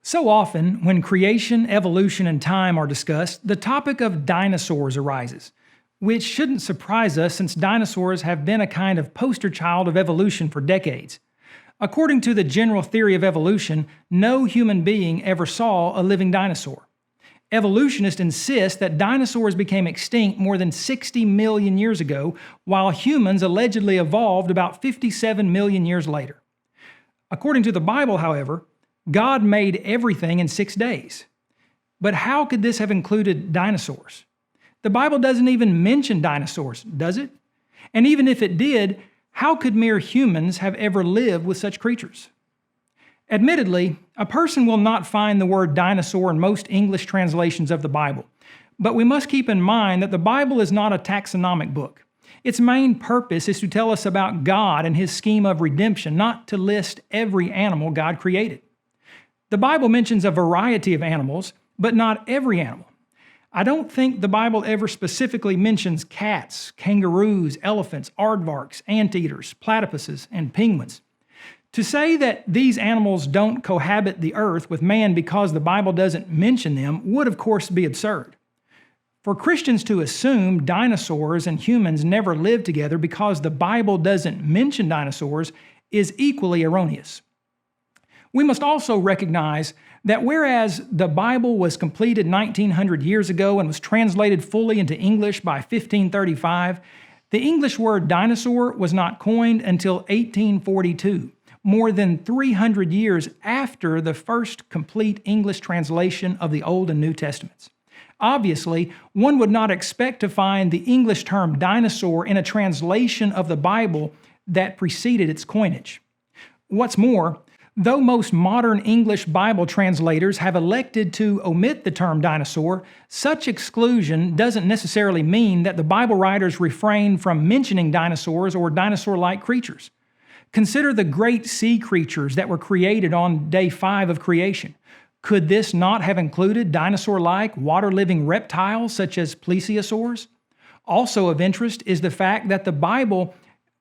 So often, when creation, evolution, and time are discussed, the topic of dinosaurs arises, which shouldn't surprise us since dinosaurs have been a kind of poster child of evolution for decades. According to the general theory of evolution, no human being ever saw a living dinosaur. Evolutionists insist that dinosaurs became extinct more than 60 million years ago, while humans allegedly evolved about 57 million years later. According to the Bible, however, God made everything in 6 days. But how could this have included dinosaurs? The Bible doesn't even mention dinosaurs, does it? And even if it did, how could mere humans have ever lived with such creatures? Admittedly, a person will not find the word dinosaur in most English translations of the Bible. But we must keep in mind that the Bible is not a taxonomic book. Its main purpose is to tell us about God and His scheme of redemption, not to list every animal God created. The Bible mentions a variety of animals, but not every animal. I don't think the Bible ever specifically mentions cats, kangaroos, elephants, aardvarks, anteaters, platypuses, and penguins. To say that these animals don't cohabit the earth with man because the Bible doesn't mention them would, of course, be absurd. For Christians to assume dinosaurs and humans never lived together because the Bible doesn't mention dinosaurs is equally erroneous. We must also recognize that whereas the Bible was completed 1900 years ago and was translated fully into English by 1535, the English word dinosaur was not coined until 1842, more than 300 years after the first complete English translation of the Old and New Testaments. Obviously, one would not expect to find the English term dinosaur in a translation of the Bible that preceded its coinage. What's more, though most modern English Bible translators have elected to omit the term dinosaur, such exclusion doesn't necessarily mean that the Bible writers refrain from mentioning dinosaurs or dinosaur-like creatures. Consider the great sea creatures that were created on day 5 of creation. Could this not have included dinosaur-like water-living reptiles such as plesiosaurs? Also of interest is the fact that the Bible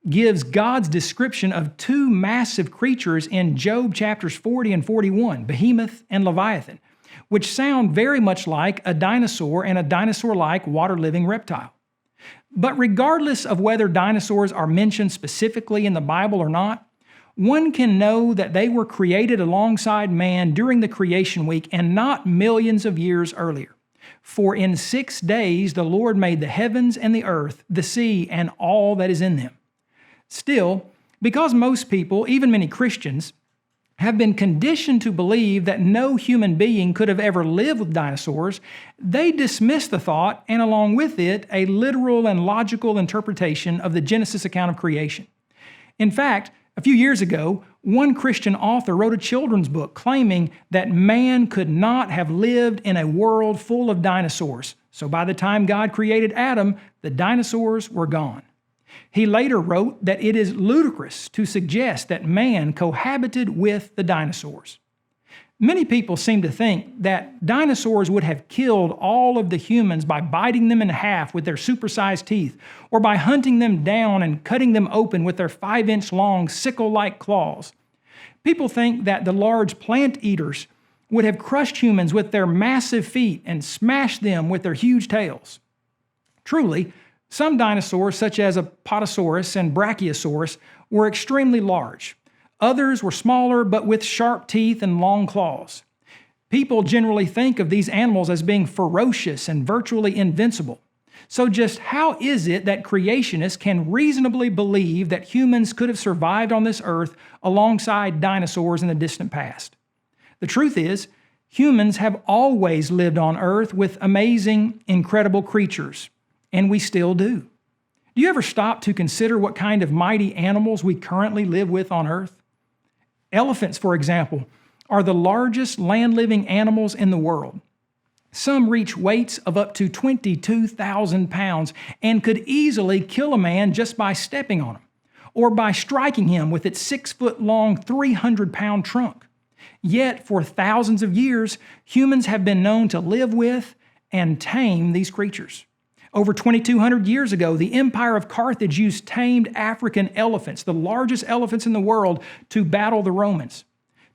gives God's description of 2 massive creatures in Job chapters 40 and 41, Behemoth and Leviathan, which sound very much like a dinosaur and a dinosaur-like water-living reptile. But regardless of whether dinosaurs are mentioned specifically in the Bible or not, one can know that they were created alongside man during the creation week and not millions of years earlier. For in 6 days the Lord made the heavens and the earth, the sea, and all that is in them. Still, because most people, even many Christians, have been conditioned to believe that no human being could have ever lived with dinosaurs, they dismiss the thought and along with it a literal and logical interpretation of the Genesis account of creation. In fact, a few years ago, one Christian author wrote a children's book claiming that man could not have lived in a world full of dinosaurs. So by the time God created Adam, the dinosaurs were gone. He later wrote that it is ludicrous to suggest that man cohabited with the dinosaurs. Many people seem to think that dinosaurs would have killed all of the humans by biting them in half with their supersized teeth, or by hunting them down and cutting them open with their 5-inch long sickle-like claws. People think that the large plant eaters would have crushed humans with their massive feet and smashed them with their huge tails. Truly, some dinosaurs, such as Apatosaurus and Brachiosaurus, were extremely large. Others were smaller but with sharp teeth and long claws. People generally think of these animals as being ferocious and virtually invincible. So just how is it that creationists can reasonably believe that humans could have survived on this earth alongside dinosaurs in the distant past? The truth is, humans have always lived on earth with amazing, incredible creatures. And we still do. Do you ever stop to consider what kind of mighty animals we currently live with on Earth? Elephants, for example, are the largest land-living animals in the world. Some reach weights of up to 22,000 pounds and could easily kill a man just by stepping on him, or by striking him with its 6-foot-long, 300-pound trunk. Yet, for thousands of years, humans have been known to live with and tame these creatures. Over 2,200 years ago, the Empire of Carthage used tamed African elephants, the largest elephants in the world, to battle the Romans.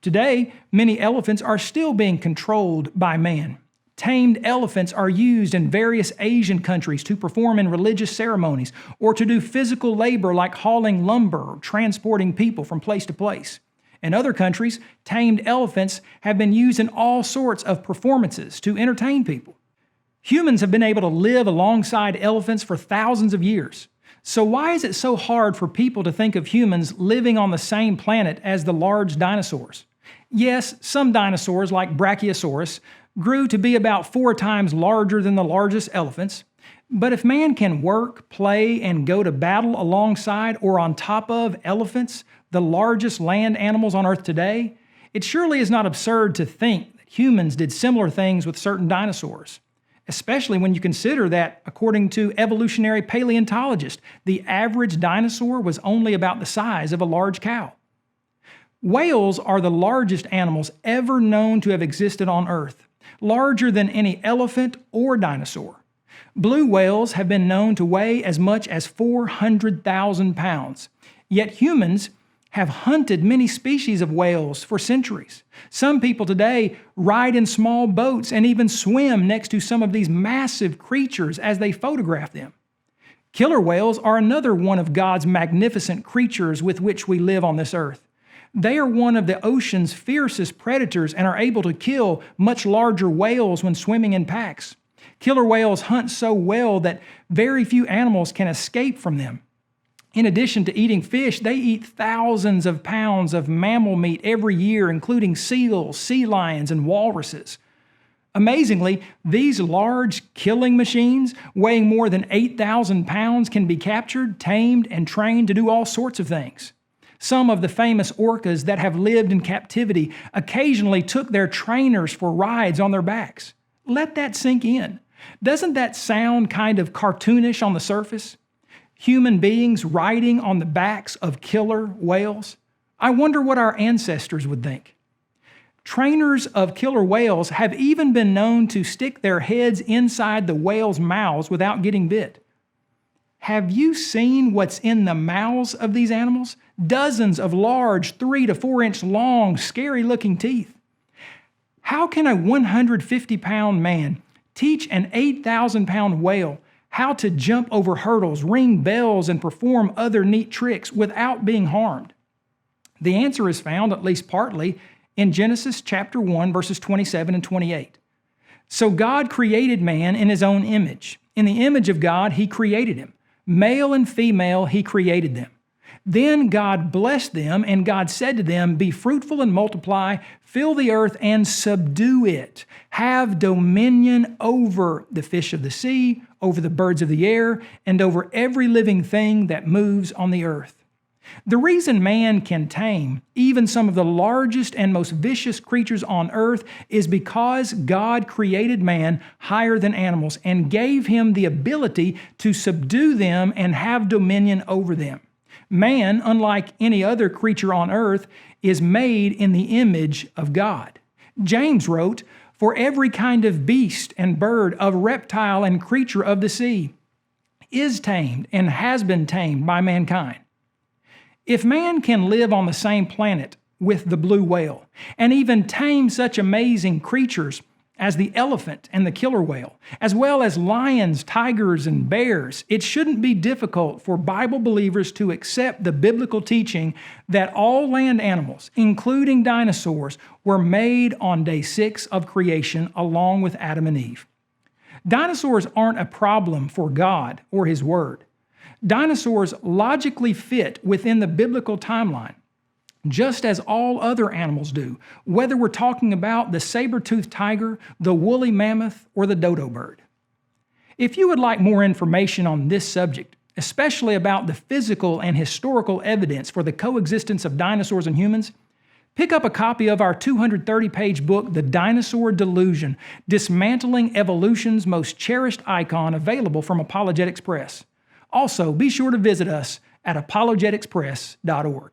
Today, many elephants are still being controlled by man. Tamed elephants are used in various Asian countries to perform in religious ceremonies or to do physical labor like hauling lumber or transporting people from place to place. In other countries, tamed elephants have been used in all sorts of performances to entertain people. Humans have been able to live alongside elephants for thousands of years. So why is it so hard for people to think of humans living on the same planet as the large dinosaurs? Yes, some dinosaurs, like Brachiosaurus, grew to be about 4 times larger than the largest elephants. But if man can work, play, and go to battle alongside or on top of elephants, the largest land animals on Earth today, it surely is not absurd to think that humans did similar things with certain dinosaurs. Especially when you consider that, according to evolutionary paleontologists, the average dinosaur was only about the size of a large cow. Whales are the largest animals ever known to have existed on Earth, larger than any elephant or dinosaur. Blue whales have been known to weigh as much as 400,000 pounds, yet humans have hunted many species of whales for centuries. Some people today ride in small boats and even swim next to some of these massive creatures as they photograph them. Killer whales are another one of God's magnificent creatures with which we live on this earth. They are one of the ocean's fiercest predators and are able to kill much larger whales when swimming in packs. Killer whales hunt so well that very few animals can escape from them. In addition to eating fish, they eat thousands of pounds of mammal meat every year, including seals, sea lions, and walruses. Amazingly, these large killing machines, weighing more than 8,000 pounds, can be captured, tamed, and trained to do all sorts of things. Some of the famous orcas that have lived in captivity occasionally took their trainers for rides on their backs. Let that sink in. Doesn't that sound kind of cartoonish on the surface? Human beings riding on the backs of killer whales? I wonder what our ancestors would think. Trainers of killer whales have even been known to stick their heads inside the whales' mouths without getting bit. Have you seen what's in the mouths of these animals? Dozens of large 3 to 4 inch long, scary looking teeth. How can a 150-pound man teach an 8,000-pound whale how to jump over hurdles, ring bells, and perform other neat tricks without being harmed? The answer is found, at least partly, in Genesis chapter 1, verses 27 and 28. So God created man in his own image. In the image of God, he created him. Male and female, he created them. Then God blessed them, and God said to them, "Be fruitful and multiply, fill the earth and subdue it. Have dominion over the fish of the sea, over the birds of the air, and over every living thing that moves on the earth." The reason man can tame even some of the largest and most vicious creatures on earth is because God created man higher than animals and gave him the ability to subdue them and have dominion over them. Man, unlike any other creature on earth, is made in the image of God. James wrote, "For every kind of beast and bird, of reptile and creature of the sea, is tamed and has been tamed by mankind." If man can live on the same planet with the blue whale, and even tame such amazing creatures as the elephant and the killer whale, as well as lions, tigers, and bears, it shouldn't be difficult for Bible believers to accept the biblical teaching that all land animals, including dinosaurs, were made on day 6 of creation along with Adam and Eve. Dinosaurs aren't a problem for God or His Word. Dinosaurs logically fit within the biblical timeline, just as all other animals do, whether we're talking about the saber-toothed tiger, the woolly mammoth, or the dodo bird. If you would like more information on this subject, especially about the physical and historical evidence for the coexistence of dinosaurs and humans, pick up a copy of our 230-page book, The Dinosaur Delusion, Dismantling Evolution's Most Cherished Icon, available from Apologetics Press. Also, be sure to visit us at apologeticspress.org.